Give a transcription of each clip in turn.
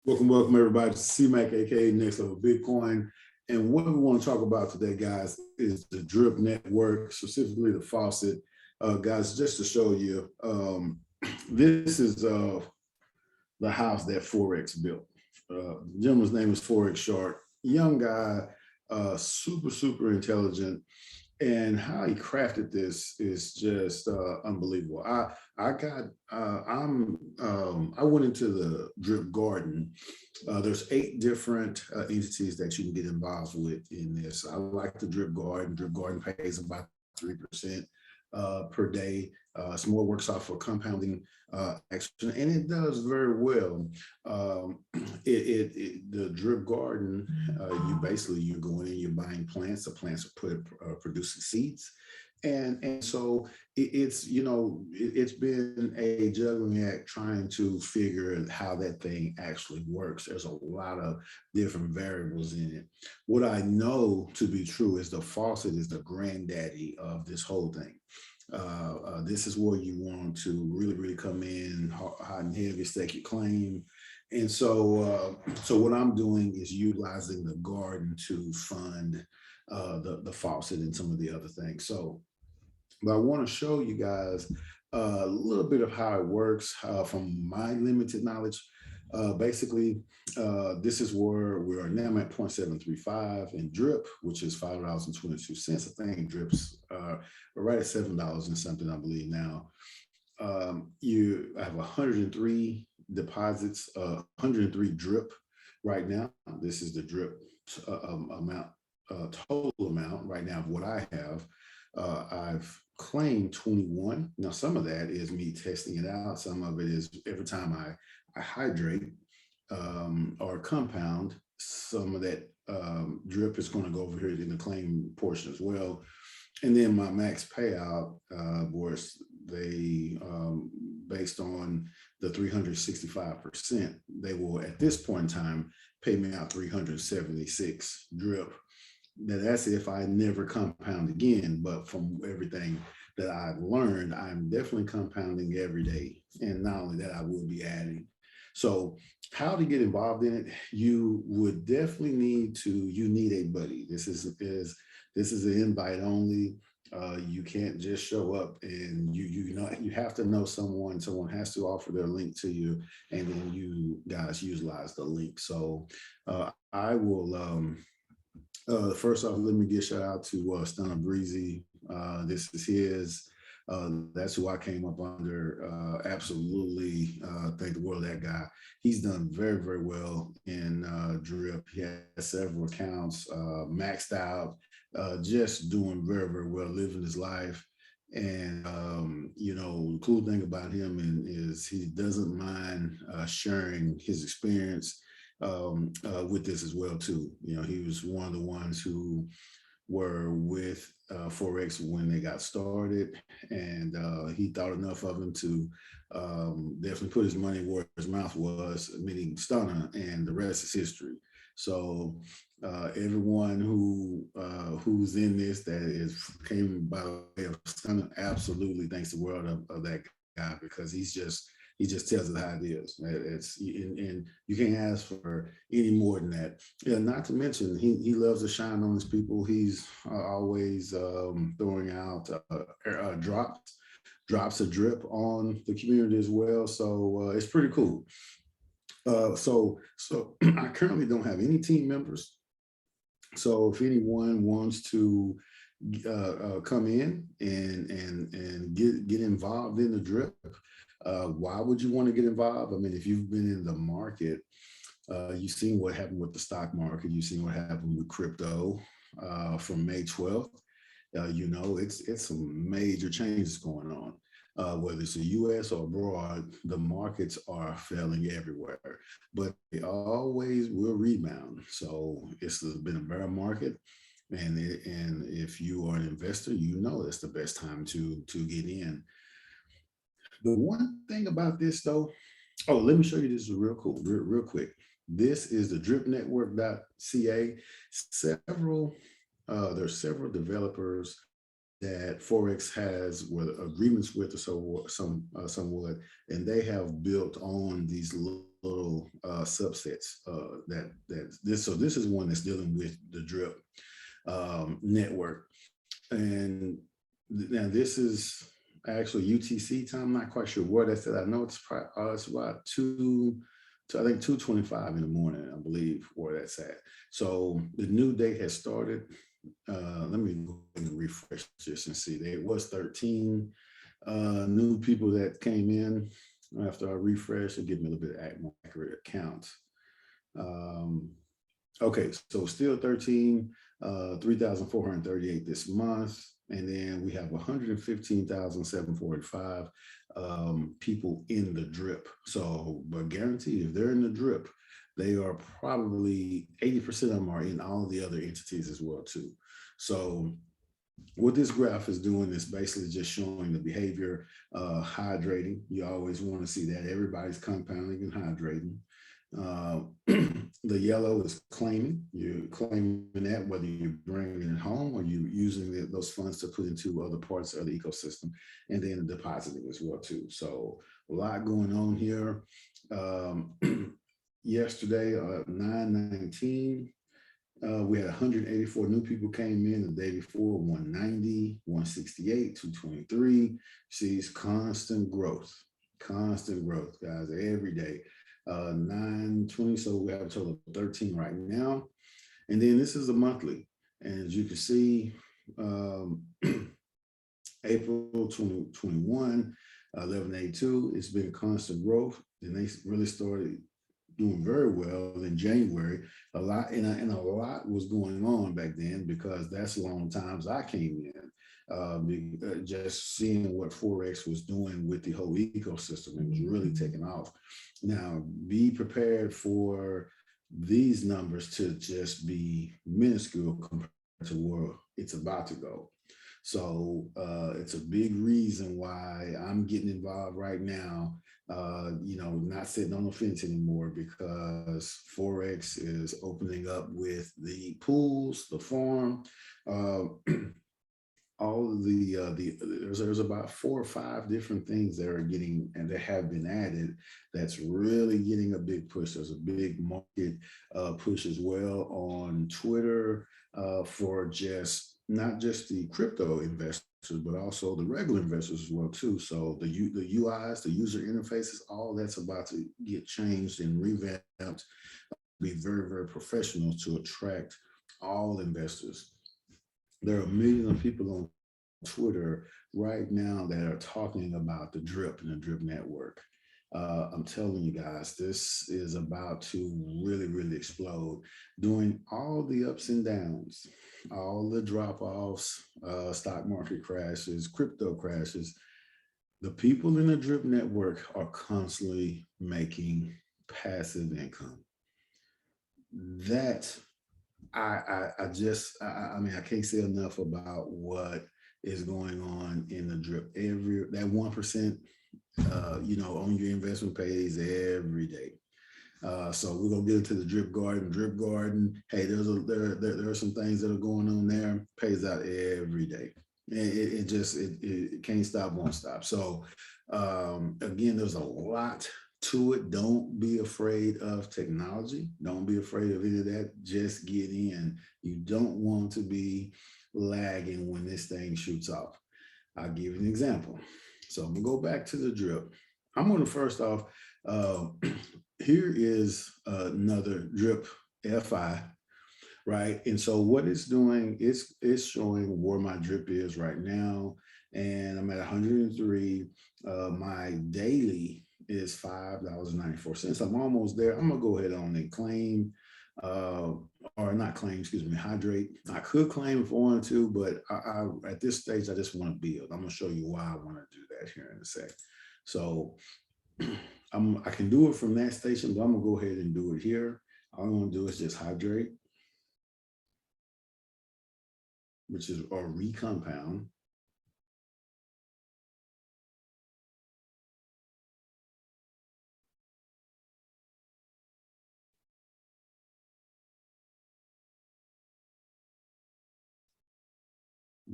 Welcome everybody to CMAC, aka Next Level Bitcoin. And what we want to talk about today, guys, is the drip network, specifically the faucet. Guys, just to show you, this is the house that Forex built. The gentleman's name is Forex Shark, young guy, super intelligent. And how he crafted this is just unbelievable. I went into the drip garden. There's 8 different entities that you can get involved with in this. I like the drip garden. Drip garden pays about 3% per day. It's more works off for compounding action, and it does very well. The drip garden, you're going in, you're buying plants. The plants are producing seeds, and so it's been a juggling act trying to figure how that thing actually works. There's a lot of different variables in it. What I know to be true is the faucet is the granddaddy of this whole thing. This is where you want to really come in hot and heavy, stake your claim. And so what I'm doing is utilizing the garden to fund the faucet and some of the other things. But I want to show you guys a little bit of how it works from my limited knowledge. Basically, this is where we are now at 0.735 in drip, which is $5.22. I think drips right at $7 and something, I believe now. You have 103 deposits, 103 drip right now. This is the drip amount, total amount right now of what I have. I've claimed 21. Now, some of that is me testing it out. Some of it is every time I hydrate or compound, some of that drip is going to go over here in the claim portion as well. And then my max payout, was they, based on the 365%, they will at this point in time pay me out 376 drip. Now that's if I never compound again, but from everything that I've learned, I'm definitely compounding every day. And not only that, I will be adding. So how to get involved in it, you would definitely need a buddy. This is an invite only. You can't just show up, and you have to know someone. Someone has to offer their link to you, and then you guys utilize the link. So I will first off, let me give a shout out to Stunner Breezy. This is his. That's who I came up under. Absolutely, thank the world of that guy. He's done very well in drip. He has several accounts, maxed out, just doing very well, living his life. And the cool thing about him is he doesn't mind sharing his experience with this as well too. He was one of the ones who were with Forex when they got started, and he thought enough of him to definitely put his money where his mouth was, meaning Stunner, and the rest is history. So everyone who's in this that came by way of Stunner absolutely thanks the world of that guy, because he just tells it how it is. And you can't ask for any more than that. Yeah, not to mention he loves to shine on his people. He's always throwing out drops of drip on the community as well. So it's pretty cool. So I currently don't have any team members. So if anyone wants to come in and get involved in the drip, why would you want to get involved? I mean, if you've been in the market, you've seen what happened with the stock market. You've seen what happened with crypto from May 12th. It's some major changes going on. Whether it's the US or abroad, the markets are failing everywhere, but they always will rebound. So it's been a bear market. And if you are an investor, it's the best time to get in. The one thing about this though, let me show you, this is real cool, real quick. This is the dripnetwork.ca. There's several developers that Forex has agreements with, or somewhat, and they have built on these little subsets so this is one that's dealing with the drip network. And now this is actually UTC time. I'm not quite sure what that's at. I know it's probably, it's about I think 2:25 in the morning, I believe, where that's at. So the new day has started. Let me go and refresh this and see. There was 13 new people that came in. After I refresh, it give me a little bit more accurate account. Okay, so still 13, 3,438 this month. And then we have 115,745 people in the drip. So, but guaranteed, if they're in the drip, they are probably 80% of them are in all the other entities as well too. So what this graph is doing is basically just showing the behavior, hydrating. You always want to see that everybody's compounding and hydrating. The yellow is claiming. You're claiming that whether you're bringing it home or you're using those funds to put into other parts of the ecosystem, and then depositing as well too. So a lot going on here. Yesterday, 9/19, we had 184 new people came in. The day before, 190, 168, 223. Sees constant growth, guys, every day. 920, so we have a total of 13 right now. And then this is a monthly. And as you can see, April 2021, 1182, it's been constant growth. And they really started doing very well in January. A lot, and a lot was going on back then, because that's a long times I came in. Just seeing what Forex was doing with the whole ecosystem, it was really taking off. Now, be prepared for these numbers to just be minuscule compared to where it's about to go. So it's a big reason why I'm getting involved right now, not sitting on the fence anymore, because Forex is opening up with the pools, the farm, all of there's about 4 or 5 different things that are getting and that have been added. That's really getting a big push. There's a big market push as well on Twitter for not just the crypto investors, but also the regular investors as well too. So the UIs, the user interfaces, all that's about to get changed and revamped, be very, very professional to attract all investors. There are millions of people on Twitter right now that are talking about the drip and the drip network. I'm telling you guys, this is about to really, really explode. During all the ups and downs, all the drop-offs, stock market crashes, crypto crashes, the people in the drip network are constantly making passive income. That I mean, I can't say enough about what is going on in the drip. That 1%, on your investment pays every day. So we're gonna get into the drip garden. Drip garden. Hey, there are some things that are going on there. Pays out every day. It can't stop, won't stop. So again, there's a lot to it. Don't be afraid of technology. Don't be afraid of any of that. Just get in. You don't want to be lagging when this thing shoots off. I'll give you an example. So I'm gonna go back to the drip. I'm gonna first off, here is another drip FI, right? And so what it's doing is it's showing where my drip is right now. And I'm at 103. My daily is $5.94. I'm almost there. I'm gonna go ahead on and claim, or not claim, excuse me, hydrate. I could claim if I wanted to, but I at this stage, I just want to build. I'm gonna show you why I want to do that here in a sec. So I can do it from that station, but I'm gonna go ahead and do it here. All I'm gonna do is just hydrate, which is or recompound.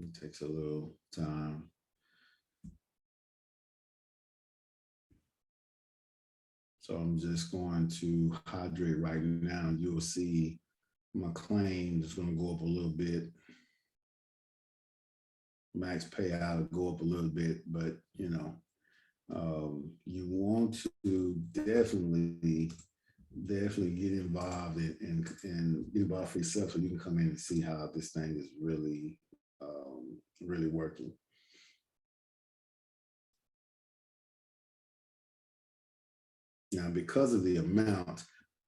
It takes a little time. So I'm just going to hydrate right now. You'll see my claim is going to go up a little bit. Max payout will go up a little bit, but you want to definitely get involved and get involved for yourself so you can come in and see how this thing is really working. Now, because of the amount,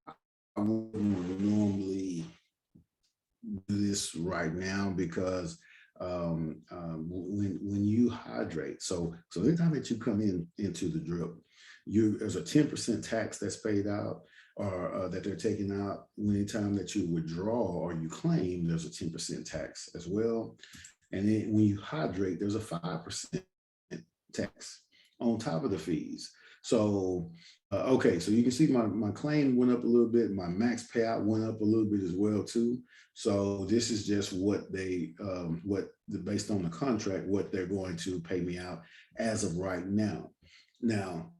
I wouldn't normally do this right now because when you hydrate, so anytime that you come into the drip, there's a 10% tax that's paid out or that they're taking out. Anytime that you withdraw or you claim, there's a 10% tax as well. And then when you hydrate, there's a 5% tax on top of the fees. So, okay, so you can see my claim went up a little bit. My max payout went up a little bit as well too. So this is just what based on the contract, what they're going to pay me out as of right now. Now,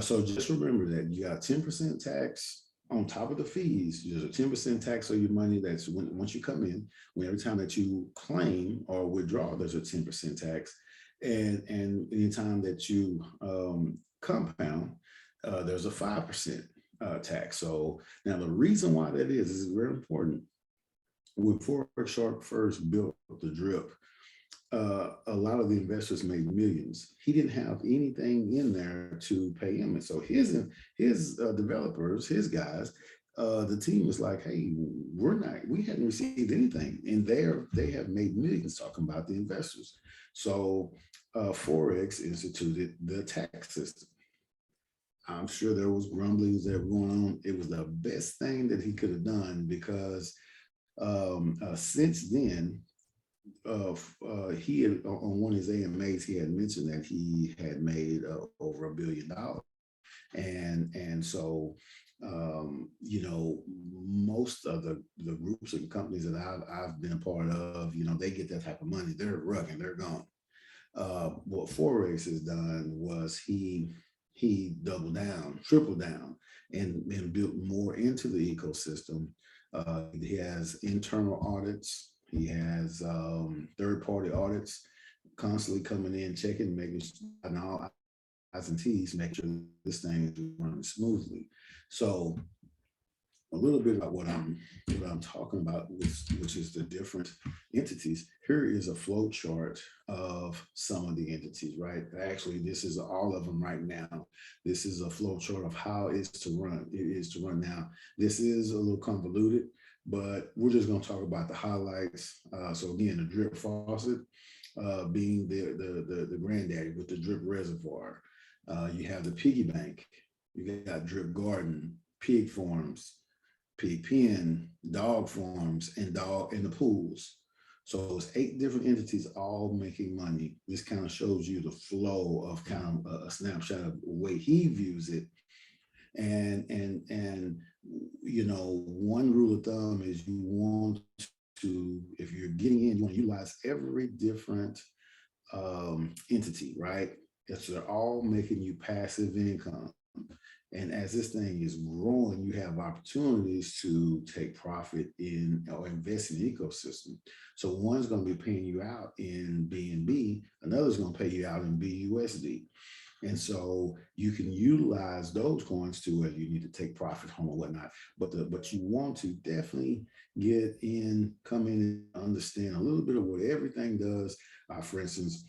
so just remember that you got 10% tax on top of the fees. There's a 10% tax on your money that's once you come in, when every time that you claim or withdraw, there's a 10% tax. And anytime that you compound, there's a 5% tax. So now the reason why that is very important. When Forex Shark first built the drip, a lot of the investors made millions. He didn't have anything in there to pay him. And so his developers, his guys, the team was like, hey, we hadn't received anything. And they have made millions talking about the investors. So Forex instituted the tax system. I'm sure there was grumblings that were going on. It was the best thing that he could have done because since then, he had, on one of his AMAs, he had mentioned that he had made over $1 billion. And so, most of the groups and companies that I've been a part of, they get that type of money, they're rugging, they're gone. What Forex has done was he doubled down, tripled down, and built more into the ecosystem. He has internal audits. He has third-party audits constantly coming in, checking, making and all I's and T's, make sure this thing is running smoothly. So a little bit about what I'm talking about, which is the different entities. Here is a flow chart of some of the entities, right? Actually, this is all of them right now. This is a flow chart of how it's to run. It is to run now. This is a little convoluted, but we're just going to talk about the highlights. So again, the drip faucet being the granddaddy with the drip reservoir. You have the piggy bank. You got drip garden, pig farms, pig pen, dog farms, and the pools. So it's 8 different entities all making money. This kind of shows you the flow of kind of a snapshot of the way he views it. And one rule of thumb is you want to, if you're getting in, you want to utilize every different entity, right? Because they're all making you passive income. And as this thing is growing, you have opportunities to take profit in or invest in the ecosystem. So one's going to be paying you out in BNB, another's going to pay you out in BUSD. And so you can utilize those coins too, whether you need to take profit home or whatnot. But you want to definitely get in, come in and understand a little bit of what everything does. For instance,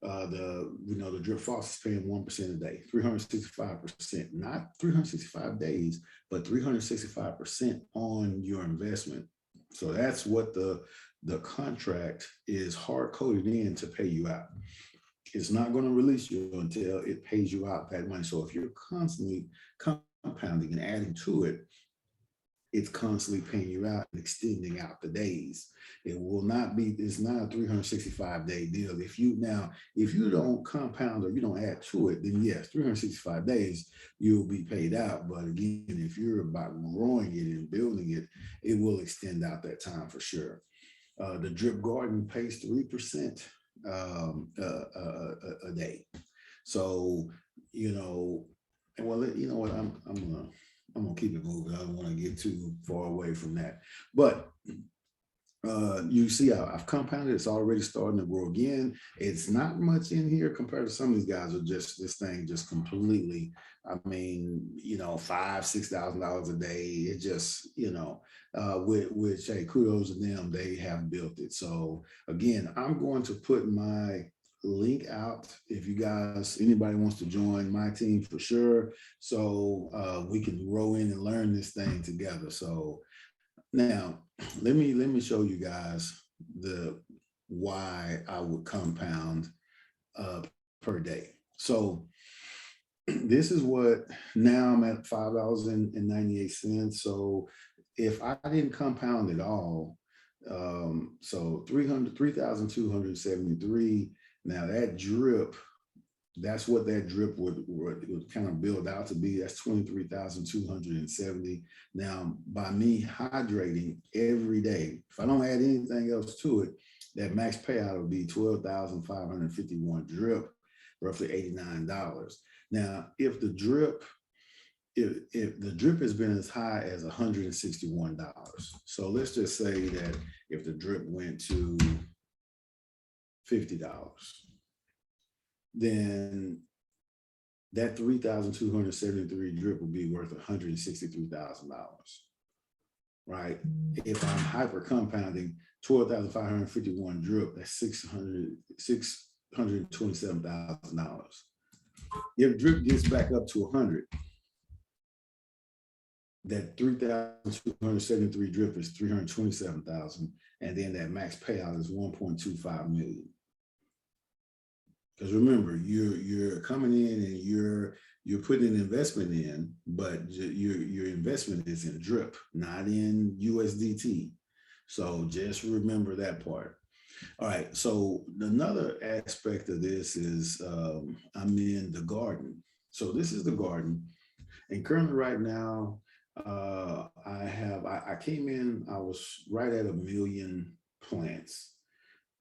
the drip faucet is paying 1% a day, 365%, not 365 days, but 365% on your investment. So that's what the contract is hard coded in to pay you out. It's not going to release you until it pays you out that money. So if you're constantly compounding and adding to it, it's constantly paying you out and extending out the days. It will not be, it's not a 365-day deal. If you don't compound or you don't add to it, then yes, 365 days, you'll be paid out. But again, if you're about growing it and building it, it will extend out that time for sure. The drip garden pays 3% a day. So, well, you know what, I'm gonna keep it moving. I don't want to get too far away from that. But you see, I've compounded. It's already starting to grow again. It's not much in here compared to some of these guys are just this thing just completely. I mean, you know, $5,000 to $6,000 a day. It just, you know, which hey, kudos to them. They have built it. So again, I'm going to put my link out if you guys anybody wants to join my team for sure. So we can roll in and learn this thing together. So now, let me show you guys the why I would compound uh, per day. So this is what now I'm at $5.98. So if I didn't compound at all, so 3,273. Now that drip, that's what that drip would kind of build out to be. That's 23,270. Now, by me hydrating every day, if I don't add anything else to it, that max payout would be 12,551 drip, roughly $89. Now, if the drip has been as high as $161, so let's just say that if the drip went to $50, then that 3,273 drip will be worth $163,000, right? If I'm hyper compounding 12,551 drip, that's $627,000. If drip gets back up to 100, that 3,273 drip is 327,000, and then that max payout is 1.25 million. Because remember, you're coming in and you're putting an investment in, but your investment is in drip, not in USDT. So just remember that part. All right. So another aspect of this is I'm in the garden. So this is the garden, and currently right now I came in. I was right at 1 million plants,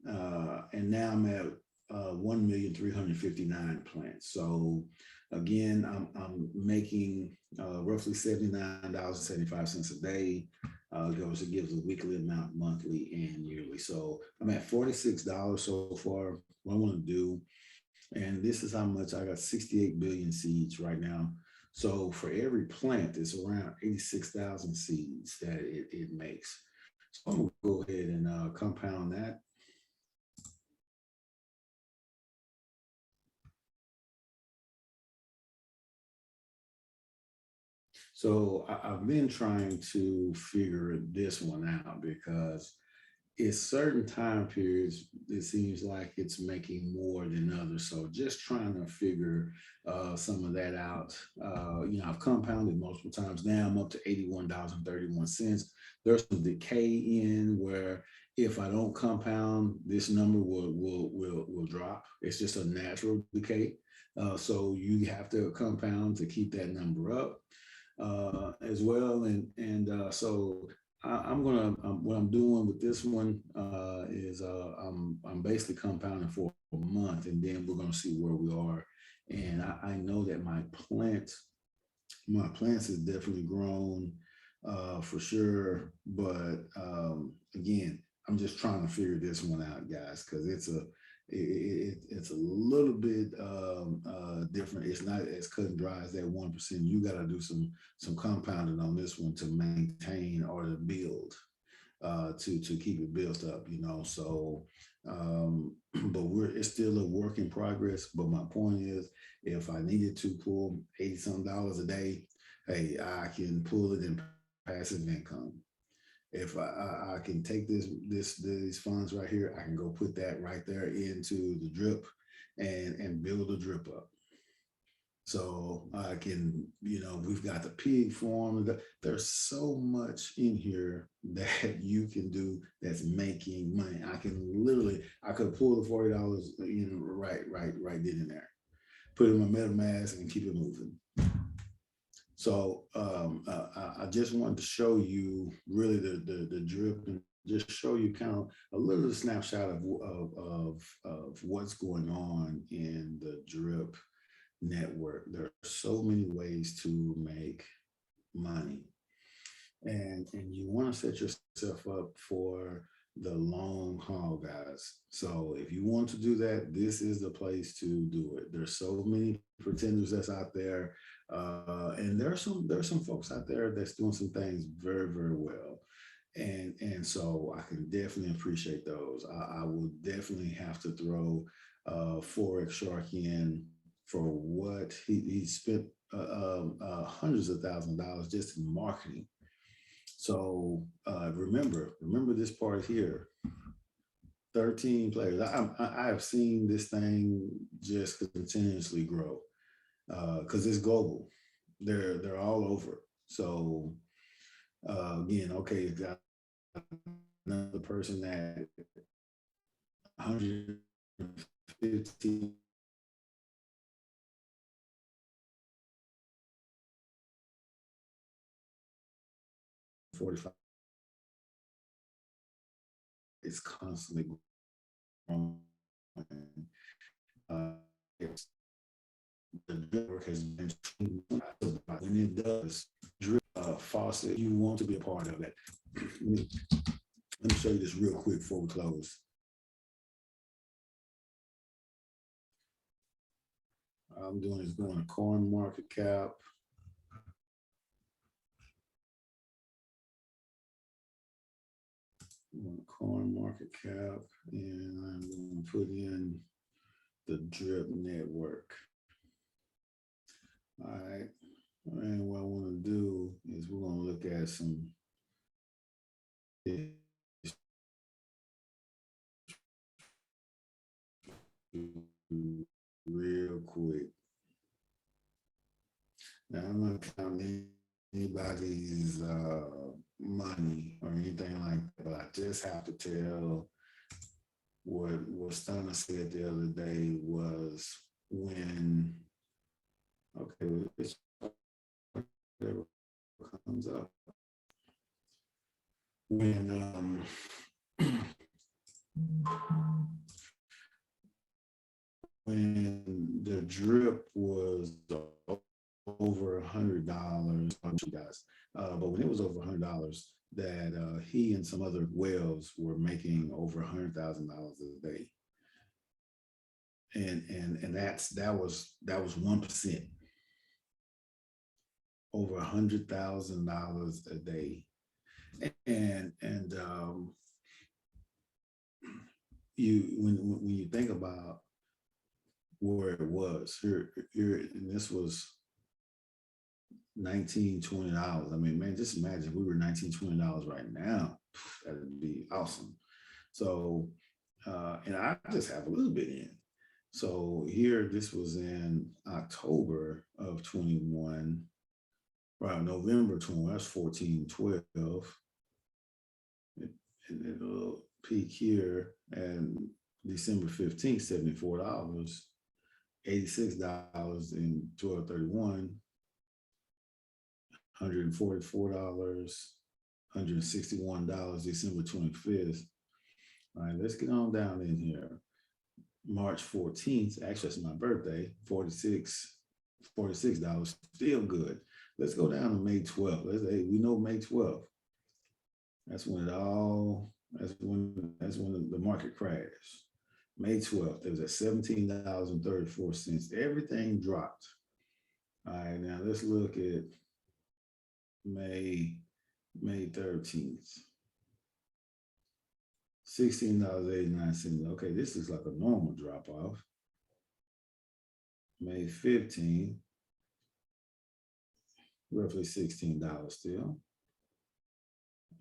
and now I'm at 1,359 plants. So again, I'm making roughly $79.75 a day. It gives a weekly amount, monthly and yearly. So I'm at $46 so far. What I want to do, and this is how much I got: 68 billion seeds right now. So for every plant, it's around 86,000 seeds that it makes. So I'm gonna go ahead and compound that. So I've been trying to figure this one out because it's certain time periods, it seems like it's making more than others. So just trying to figure some of that out. I've compounded multiple times. Now I'm up to $81.31. There's some decay in where if I don't compound, this number will drop. It's just a natural decay. So you have to compound to keep that number up as well. So I'm gonna what I'm doing with this one is I'm basically compounding for a month, and then we're gonna see where we are. And I know that my plants has definitely grown for sure. But again, I'm just trying to figure this one out, guys, because it's a little bit different. It's not as cut and dry as that 1%. You got to do some compounding on this one to maintain or to build to keep it built up, you know. So but it's still a work in progress. But my point is, if I needed to pull $80-some a day, hey, I can pull it in passive income. If I can take these funds right here, I can go put that right there into the drip and build a drip up. So I can, we've got the pig farm. There's so much in here that you can do that's making money. I could pull the $40 right then and there, put it in my MetaMask and keep it moving. So I just wanted to show you really the drip, and just show you kind of a little snapshot of what's going on in the drip network. There are so many ways to make money, and you want to set yourself up for the long haul, guys. So if you want to do that, this is the place to do it. There's so many pretenders that's out there, and there's some folks out there that's doing some things very very well, and so I can definitely appreciate those. I will definitely have to throw Forex Shark in for what he spent hundreds of thousands of dollars just in marketing. So remember this part here. 13 players. I have seen this thing just continuously grow because it's global. They're all over. So again, okay, got another person that 150 45 is constantly growing. Uh, it's, the network has been when it does drip faucet, you want to be a part of it. Let me show you this real quick before we close. I'm doing is going to coin market cap. Coin market cap, and I'm going to put in the drip network. All right. And what I want to do is we're going to look at some real quick. Now, I'm not counting anybody's money or anything like that, but I just have to tell what Stunner said the other day was when, okay, it's whatever comes up. When when the drip was over $100, guys, but when it was over $100, that he and some other whales were making over $100,000 a day, and that was 1%, over $100,000 a day, and you when you think about where it was here, and this was $19-20. I mean, man, just imagine we were $19-20 right now. That'd be awesome. So, and I just have a little bit in. So here, this was in October of 21, right? November 21, that's 14-12. And it'll peak here and December 15th, $74, $86 in 12/31, $144, $161 December 25th. All right, let's get on down in here. March 14th, actually, it's my birthday, $46, still good. Let's go down to May 12th. Hey, we know May 12th. That's when that's when the market crashed. May 12th, it was at $17.34. Everything dropped. All right, now let's look at May 13th. $16.89. Okay, this is like a normal drop off. May 15th, roughly $16 still.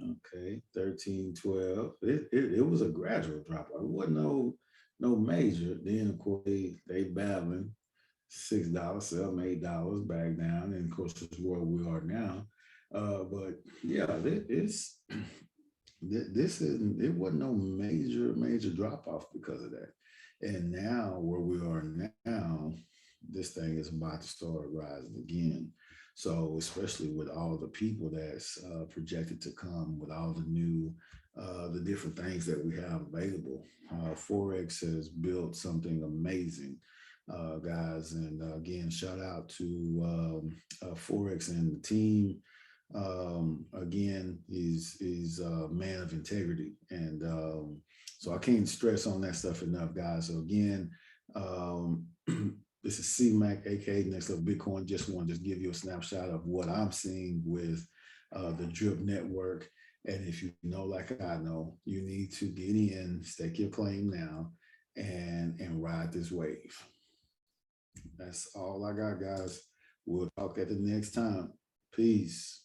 Okay, 13-12. It was a gradual drop off. It wasn't no major. Then of course they battling $6, $7, $8 back down. And of course this is where we are now. But yeah, it wasn't no major drop off because of that. And now where we are now, this thing is about to start rising again. So especially with all the people that's projected to come, with all the different things that we have available, Forex has built something amazing. guys. And again, shout out to Forex and the team. Again, he's a man of integrity, and so I can't stress on that stuff enough, guys. So again, um, this is CMAC, aka Next Level Bitcoin. Just wanted to give you a snapshot of what I'm seeing with the Drip Network. And if you know, like I know, you need to get in, stake your claim now, and ride this wave. That's all I got, guys. We'll talk at the next time. Peace.